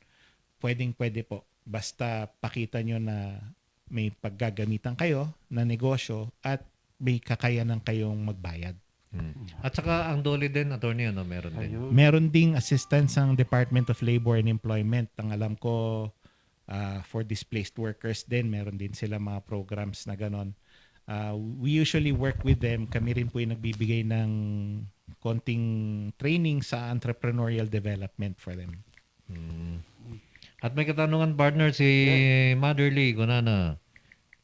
pwede po. Basta pakita nyo na may paggagamitan kayo na negosyo at may kakayanan kayong magbayad. At saka ang DOLE din, attorney, meron din. Meron ding assistance ng Department of Labor and Employment. Ang alam ko, for displaced workers din, meron din sila mga programs na ganon. We usually work with them. Kami rin po yung nagbibigay ng konting training sa entrepreneurial development for them. At may katanungan, partner, si Motherly Gunana.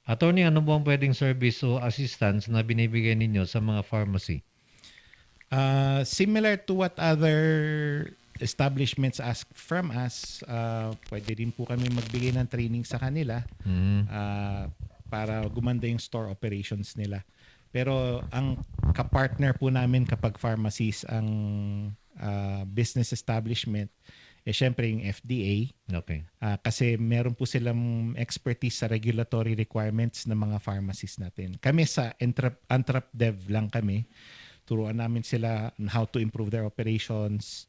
Attorney, ano po ang pwedeng service o assistance na binibigay ninyo sa mga pharmacy? Similar to what other establishments ask from us, pwede rin po kami magbigay ng training sa kanila para gumanda yung store operations nila. Pero ang kapartner po namin kapag pharmacies ang business establishment, syempre yung FDA. Okay. Kasi meron po silang expertise sa regulatory requirements ng mga pharmacies natin. Kami sa Antrap-Dev lang kami. Turuan namin sila on how to improve their operations,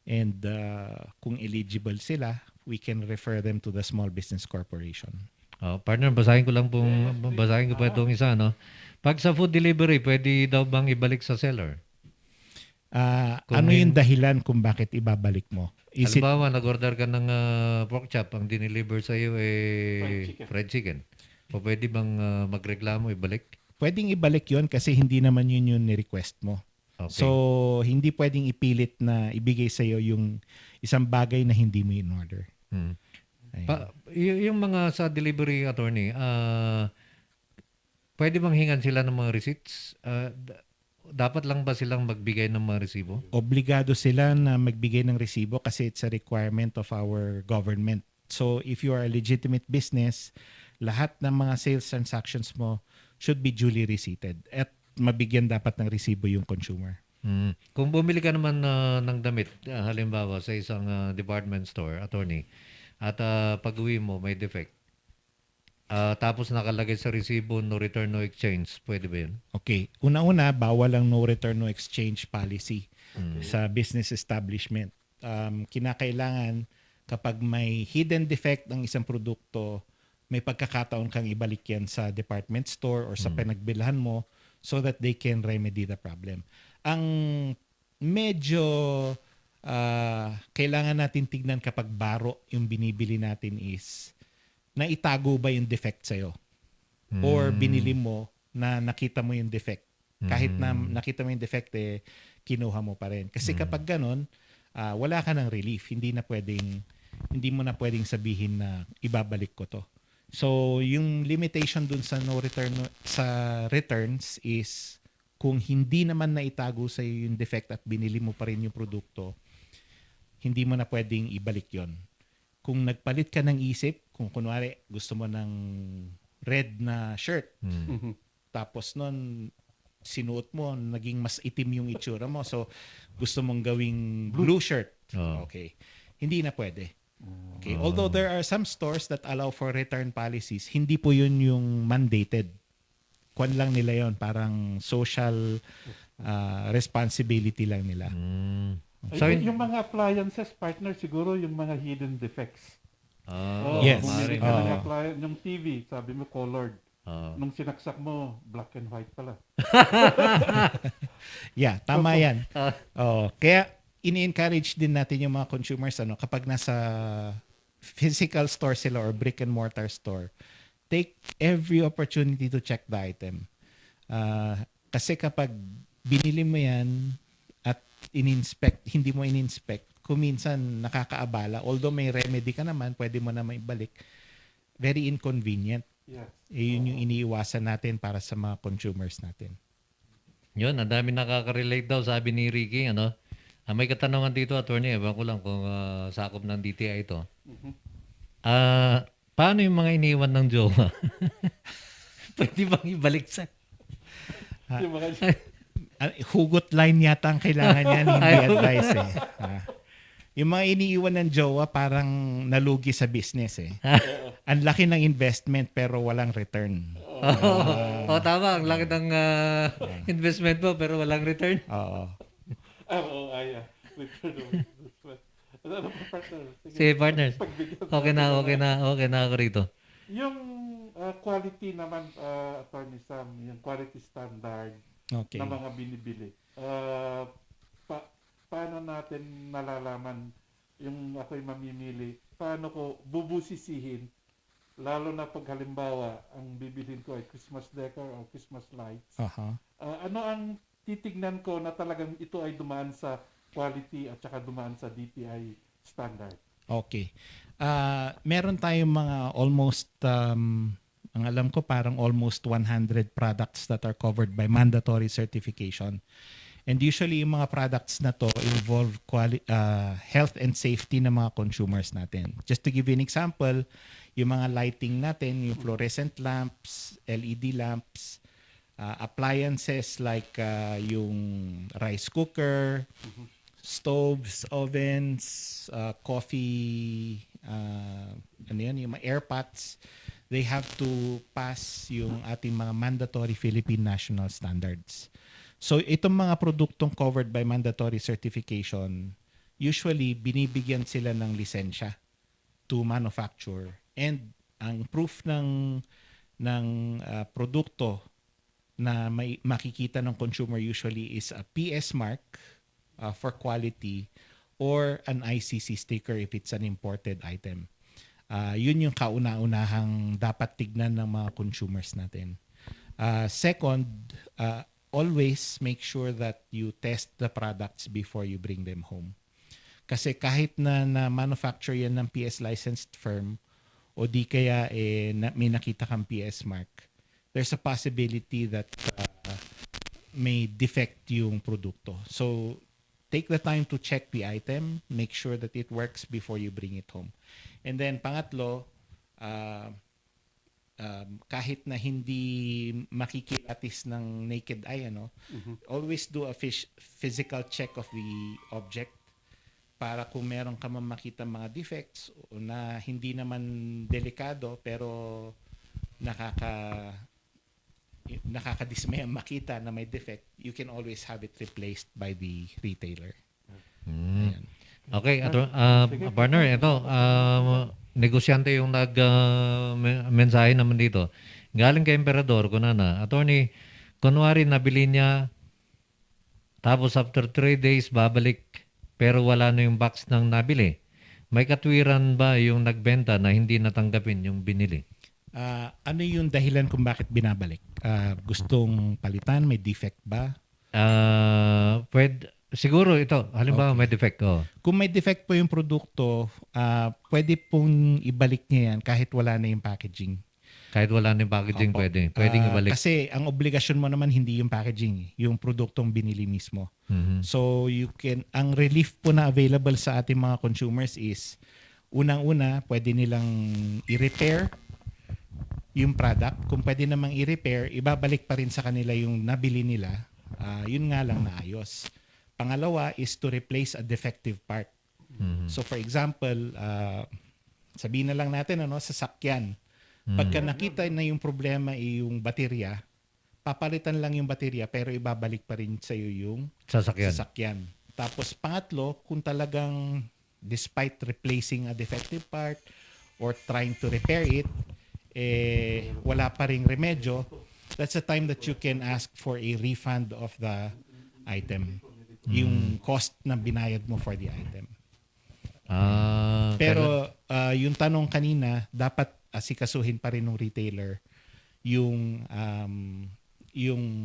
and kung eligible sila, we can refer them to the Small Business Corporation. Partner, basahin ko pa itong isa, no? Pag sa food delivery, pwede daw bang ibalik sa seller? Ano yung dahilan kung bakit ibabalik mo? Halimbawa, nag-order ka ng pork chop, ang dineliver sa iyo fried chicken. O pwede bang magreklamo, ibalik? Pwedeng ibalik yon kasi hindi naman yun yung ni-request mo. Okay. So, hindi pwedeng ipilit na ibigay sa iyo yung isang bagay na hindi mo in-order. Yung mga sa delivery attorney, pwede bang hingan sila ng mga receipts? Dapat lang ba silang magbigay ng mga resibo? Obligado sila na magbigay ng resibo kasi it's a requirement of our government. So if you are a legitimate business, lahat ng mga sales transactions mo should be duly receipted at mabigyan dapat ng resibo yung consumer. Kung bumili ka naman ng damit, halimbawa sa isang department store, attorney, at pag-uwi mo may defect, tapos nakalagay sa resibo no return no exchange, pwede ba yun? Okay. Una-una, bawal ang no return no exchange policy sa business establishment. Kinakailangan kapag may hidden defect ng isang produkto, may pagkakataon kang ibalik yan sa department store or sa pinagbilhan mo so that they can remedy the problem. Ang medyo kailangan natin tignan kapag baro yung binibili natin is na itago ba yung defect sa'yo? Or binili mo na nakita mo yung defect. Kahit na nakita mo yung defect, kinuha mo pa rin. Kasi kapag ganun, wala ka ng relief. Hindi mo na pwedeng sabihin na ibabalik ko to. So, yung limitation dun sa sa returns is kung hindi naman na itago sa'yo yung defect at binili mo pa rin yung produkto, hindi mo na pwedeng ibalik yon. Kung nagpalit ka ng isip, kung kunwari gusto mo ng red na shirt, tapos nun sinuot mo, naging mas itim yung itsura mo, so gusto mong gawing blue shirt. Okay. Hindi na pwede. Okay. Although there are some stores that allow for return policies, hindi po yun yung mandated. Kwan lang nila yon, parang social responsibility lang nila. Yung mga appliances, partner, siguro yung mga hidden defects. Yes. Yung TV, sabi mo colored. Nung sinaksak mo, black and white pala. Yeah, tama yan. Kaya ini-encourage din natin yung mga consumers kapag nasa physical store sila or brick and mortar store, take every opportunity to check the item. Kasi kapag binili mo yan at hindi mo in-inspect, kuminsan nakakaabala. Although may remedy ka naman, pwede mo naman ibalik. Very inconvenient. Yes. Yun yung iniiwasan natin para sa mga consumers natin. Yun, ang dami nakaka-relate daw, sabi ni Ricky, may katanungan dito, attorney, ewan ko lang kung sakop ng DTI ito. Paano yung mga iniwan ng jowa? Pwede bang ibalik sa... Hugot line yata ang kailangan niyan, hindi advice Yung mga iniiwan ng jowa parang nalugi sa business Ang laki ng investment pero walang return. Tama. Ang laki ng investment mo pero walang return. Sige, partner. Okay na ako rito. Yung quality naman, Attorney Sam, yung quality standard na mga binibili. Paano natin nalalaman yung ako'y mamimili? Paano ko bubusisihin? Lalo na pag halimbawa, ang bibilhin ko ay Christmas decor or Christmas lights. Ano ang titignan ko na talagang ito ay dumaan sa quality at saka dumaan sa DTI standard? Okay. Meron tayong mga almost, ang alam ko parang almost 100 products that are covered by mandatory certification. And usually yung mga products na to involve health and safety ng mga consumers natin. Just to give you an example, yung mga lighting natin, yung fluorescent lamps, LED lamps, appliances like yung rice cooker, stoves, ovens, coffee, ano yan, yung mga air pots, they have to pass yung ating mga mandatory Philippine national standards. So itong mga produktong covered by mandatory certification, usually binibigyan sila ng lisensya to manufacture. And ang proof ng produkto na may makikita ng consumer usually is a PS mark for quality or an ICC sticker if it's an imported item. Yun yung kauna-unahang dapat tignan ng mga consumers natin. Second, always make sure that you test the products before you bring them home. Kasi kahit na manufacture yan ng PS licensed firm o di kaya may nakita kang PS mark, there's a possibility that may defect yung produkto. So take the time to check the item, make sure that it works before you bring it home. And then pangatlo, kahit na hindi makikilatis ng naked eye, always do a physical check of the object para kung meron ka makita mga defects o na hindi naman delikado pero nakakadismay ang makita na may defect, you can always have it replaced by the retailer. Ayan. Okay, partner, ito, negosyante yung mensahe naman dito. Galing kay Emperador, kunana, attorney, kunwari nabili niya, tapos after 3 days babalik, pero wala na yung box ng nabili. May katwiran ba yung nagbenta na hindi natanggapin yung binili? Ano yung dahilan kung bakit binabalik? Gustong palitan? May defect ba? Siguro ito, halimbawa may defect. Kung may defect po yung produkto, pwede pong ibalik niya yan kahit wala na yung packaging. Kahit wala na yung packaging, pwedeng ibalik. Kasi ang obligasyon mo naman hindi yung packaging, yung produktong binili mismo. Mhm. So ang relief po na available sa ating mga consumers is, unang-una, pwede nilang i-repair yung product. Kung pwede namang i-repair, ibabalik pa rin sa kanila yung nabili nila. Yun nga lang naayos. Pangalawa is to replace a defective part. Mhm. So for example, sabihin na lang natin sasakyan. Pagka nakita na yung problema yung baterya, papalitan lang yung baterya pero ibabalik pa rin sa iyo yung sasakyan. Tapos pangatlo, kung talagang despite replacing a defective part or trying to repair it, wala pa ring remedyo, that's the time that you can ask for a refund of the item. Yung cost na binayad mo for the item. Pero yung tanong kanina, dapat asikasuhin pa rin ng retailer yung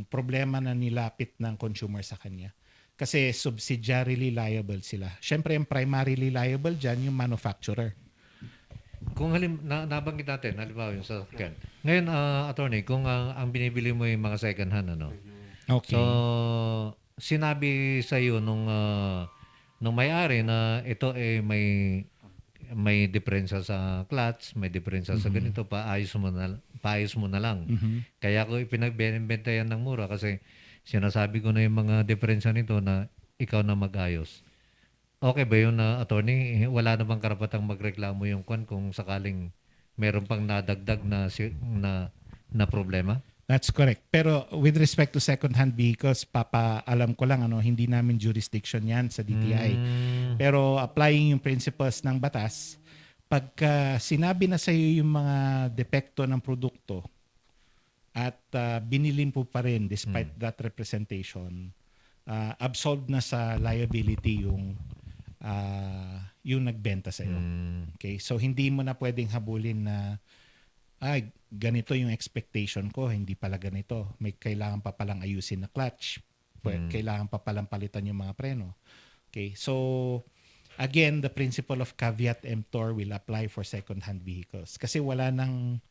problema na nilapit ng consumer sa kanya. Kasi subsidiarily liable sila. Siyempre, yung primarily liable dyan, yung manufacturer. Kung nabanggit natin, halimbawa yung sasakyan. Ngayon, attorney, kung ang binibili mo yung mga second hand, Okay. So, sinabi sa iyo nung may-ari na ito may diferensya sa clutch, may diferensya sa ganito, paayos mo na lang. Kaya ko ipinagbenta yan ng mura kasi sinasabi ko na yung mga diferensya nito na ikaw na mag-ayos. Okay ba yun, attorney? Wala na bang karapatang magreklamo yung kung sakaling meron pang nadagdag na problema? That's correct. Pero with respect to second-hand vehicles, alam ko lang, hindi namin jurisdiction yan sa DTI. Pero applying yung principles ng batas, pagka sinabi na sa iyo yung mga depekto ng produkto at binilin po pa rin despite that representation, absolved na sa liability yung nagbenta sa iyo. Okay? So hindi mo na pwedeng habulin na ganito yung expectation ko, hindi pala ganito. May kailangan pa palang ayusin na clutch. Kailangan pa palang palitan yung mga preno. Okay, so again, the principle of caveat emptor will apply for second-hand vehicles. Kasi wala nang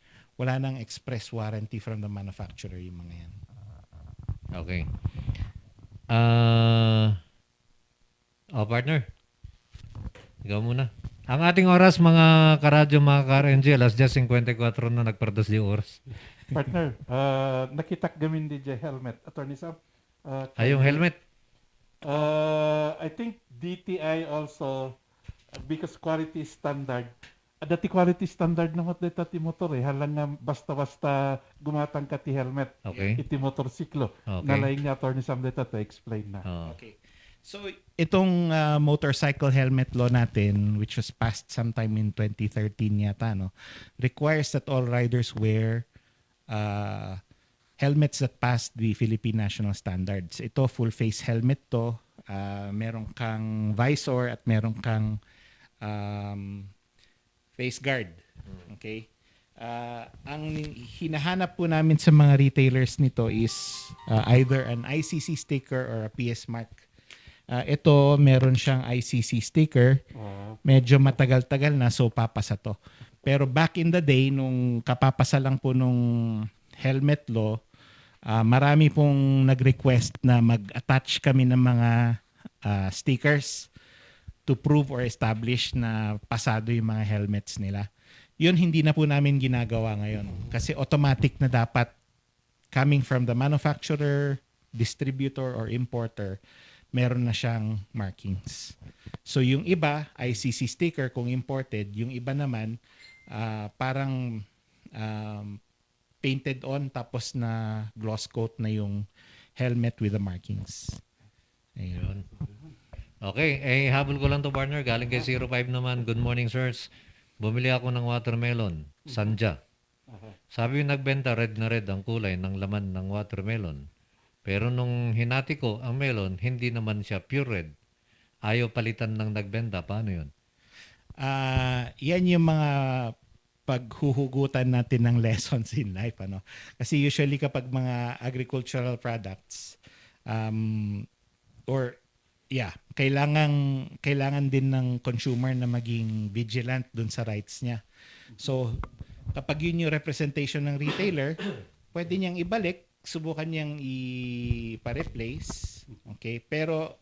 express warranty from the manufacturer yung mga yan. Okay. Partner, ikaw muna. Ang ating oras, mga karadyo, mga ka-RNG, alas 10:54 na nag-produce di oras. Partner, nakitak gamin di jay helmet. Attorney Sam? Ay, yung helmet. I think DTI also, because quality standard, dati quality standard na dito ti motor halang nga basta-basta gumatang ka ti helmet. Okay. Iti motorsiklo. Okay. Nalaing nga Attorney Sam dito to explain na. Oh. Okay. So itong motorcycle helmet law natin, which was passed sometime in 2013 yata, no, requires that all riders wear helmets that pass the Philippine national standards. Ito full face helmet to, meron kang visor at meron kang face guard. Okay? Ang hinahanap po namin sa mga retailers nito is either an ICC sticker or a PS mark. Ito, meron siyang ICC sticker. Medyo matagal-tagal na, so papasa to. Pero back in the day, nung kapapasa lang po nung helmet law, marami pong nag-request na mag-attach kami ng mga stickers to prove or establish na pasado yung mga helmets nila. Yun hindi na po namin ginagawa ngayon. Kasi automatic na dapat coming from the manufacturer, distributor, or importer, meron na siyang markings. So yung iba, ICC sticker kung imported. Yung iba naman, parang painted on tapos na gloss coat na yung helmet with the markings. Ayun. Okay, habol ko lang to, partner. Galing kay 05 naman. Good morning, sirs. Bumili ako ng watermelon, Sanja. Sabi yung nagbenta, red na red ang kulay ng laman ng watermelon. Pero nung hinati ko ang melon, hindi naman siya pure red. Ayaw palitan ng nagbenta. Paano yun? Yan yung mga paghuhugutan natin ng lessons in life. Ano? Kasi usually kapag mga agricultural products, kailangan din ng consumer na maging vigilant dun sa rights niya. So, kapag yun yung representation ng retailer, pwede niyang ibalik, subukan niyang i-replace. Okay? Pero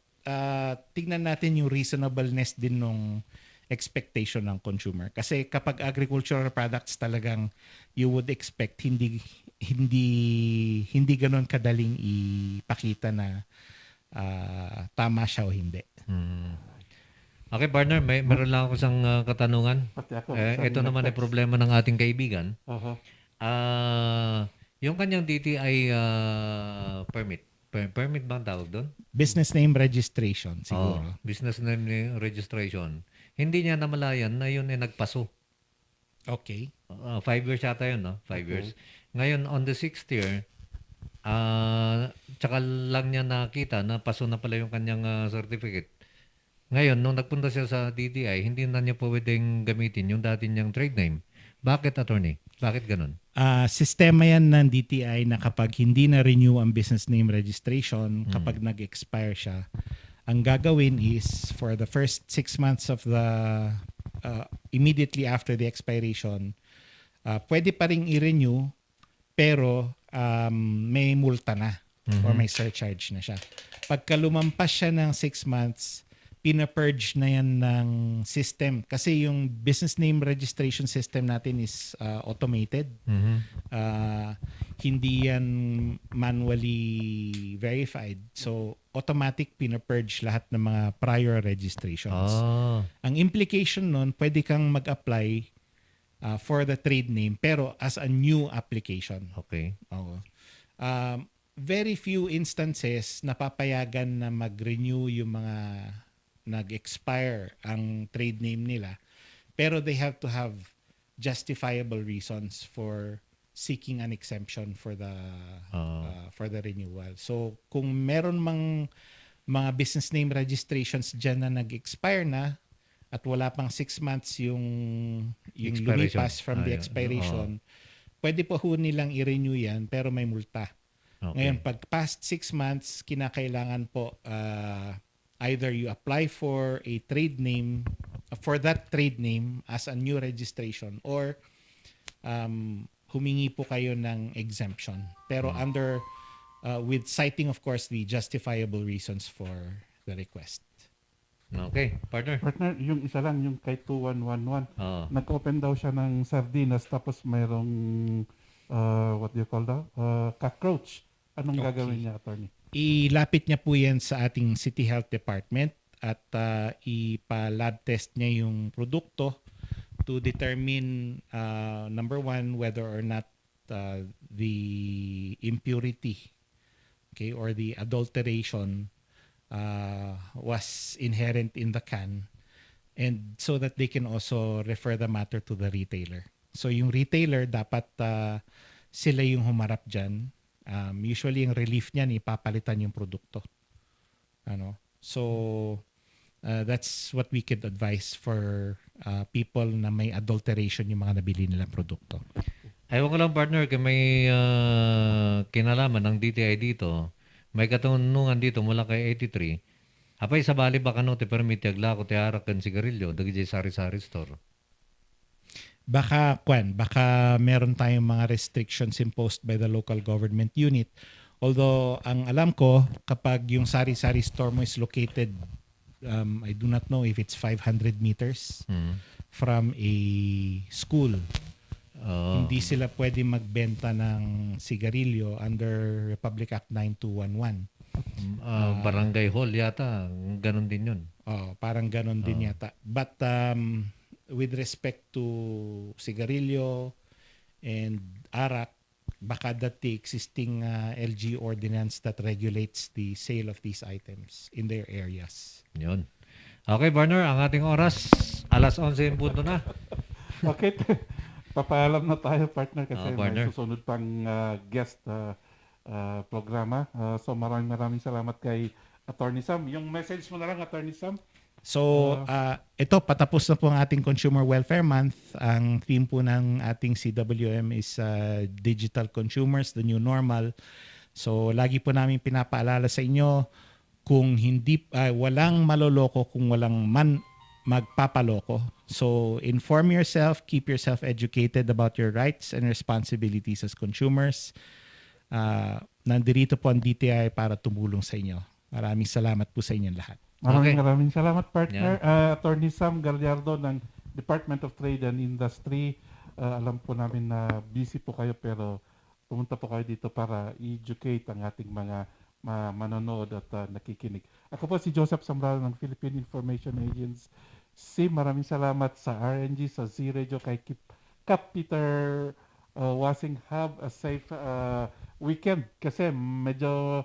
tignan natin yung reasonableness din ng expectation ng consumer. Kasi kapag agricultural products talagang you would expect hindi ganoon kadaling ipakita na tama siya o hindi. Okay, partner, meron lang ako isang katanungan. Pati ako, Ito naman ay problema ng ating kaibigan. Uh-huh. Yung kanyang DTI permit. Permit ba ang tawag doon? Business name registration, siguro. Business name registration. Hindi niya namalayan na yun ay nagpaso. Okay. 5 years yata yun, no? 5 years. Ngayon, on the 6th year, tsaka lang niya nakita na paso na pala yung kanyang certificate. Ngayon, nung nagpunta siya sa DTI, hindi na niya pwedeng gamitin yung dati niyang trade name. Bakit, attorney? Bakit ganun? Sistema yan ng DTI na kapag hindi na-renew ang business name registration, kapag nag-expire siya, ang gagawin is for the first 6 months of the, immediately after the expiration, pwede pa rin i-renew, pero may multa na or may surcharge na siya. Pagka lumampas siya ng 6 months, pinapurge na yan ng system. Kasi yung business name registration system natin is automated. Hindi yan manually verified. So, automatic pinapurge lahat ng mga prior registrations. Ang implication nun, pwede kang mag-apply for the trade name pero as a new application. Okay. Very few instances napapayagan na mag-renew yung mga nag-expire ang trade name nila, pero they have to have justifiable reasons for seeking an exemption for the renewal. So kung meron mang mga business name registrations dyan na nag-expire na at wala pang 6 months yung lumipas from the expiration, pwede pa ho nilang i-renew yan pero may multa. Ngayon, pag past 6 months, kinakailangan po either you apply for a trade name, for that trade name as a new registration, or humingi po kayo ng exemption. Pero under, with citing of course the justifiable reasons for the request. Okay, partner. Partner, yung isa lang, yung kay 2111, nag-open daw siya ng sardinas tapos mayroong what do you call that? Cockroach. Anong gagawin niya, attorney? Ilapit niya po yan sa ating City Health Department at ipa-lab test niya yung produkto to determine, number one, whether or not the impurity, okay, or the adulteration was inherent in the can, and so that they can also refer the matter to the retailer. So yung retailer dapat sila yung humarap dyan. Usually yung relief niyan ipapalitan yung produkto. So that's what we could advise for people na may adulteration yung mga nabili nilang produkto. Ayaw ko lang, partner, kung may kinalaman ng DTI dito, may katunungan dito mula kay 83. Apay sa bali baka no te permit agla ko te arak kan sigarilyo dagiti sari-sari store. Baka meron tayong mga restrictions imposed by the local government unit. Although ang alam ko, kapag yung sari-sari store mo is located, I do not know if it's 500 meters from a school. Hindi sila pwede magbenta ng sigarilyo under Republic Act 9211. Barangay hall yata, ganun din yun. Parang ganun din yata. But with respect to sigarilyo and arak, baka that the existing LG ordinance that regulates the sale of these items in their areas. Yun. Okay, Barner, ang ating oras, alas 11 punto na. Okay, papaalam na tayo, partner, kasi partner, may susunod pang guest programa. So maraming salamat kay Attorney Sam. Yung message mo na lang, Attorney Sam. So, ito, patapos na po ang ating Consumer Welfare Month. Ang theme po ng ating CWM is Digital Consumers, the New Normal. So, lagi po namin pinapaalala sa inyo, kung walang maloloko kung walang magpapaloko. So, inform yourself, keep yourself educated about your rights and responsibilities as consumers. Nandirito po ang DTI para tumulong sa inyo. Maraming salamat po sa inyong lahat. Maraming salamat, partner. Attorney Sam Gallardo ng Department of Trade and Industry. Alam po namin na busy po kayo, pero pumunta po kayo dito para educate ang ating mga manonood at nakikinig. Ako po si Joseph Zambrano ng Philippine Information Agency. Maraming salamat sa RNG, sa Z-Radio, kay Kap Peter Wasing. Have a safe weekend kasi medyo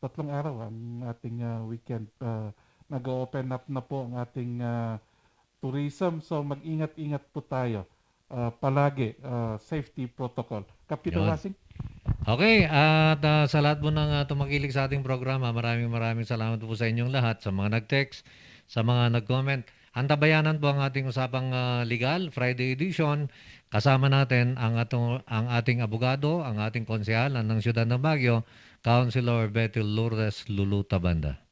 3 araw ang ating weekend. Nag-open up na po ang ating tourism. So mag-ingat-ingat po tayo. Palagi, safety protocol. Kapito Wasing? Okay, at sa lahat po ng tumakilig sa ating programa, maraming salamat po sa inyong lahat, sa mga nag-text, sa mga nag-comment. Antabayanan po ang ating usapang legal, Friday edition. Kasama natin ang ating abogado, ang ating konsehalan ng Siyudad ng Baguio, Councilor Betty Lourdes Lulu Tabanda.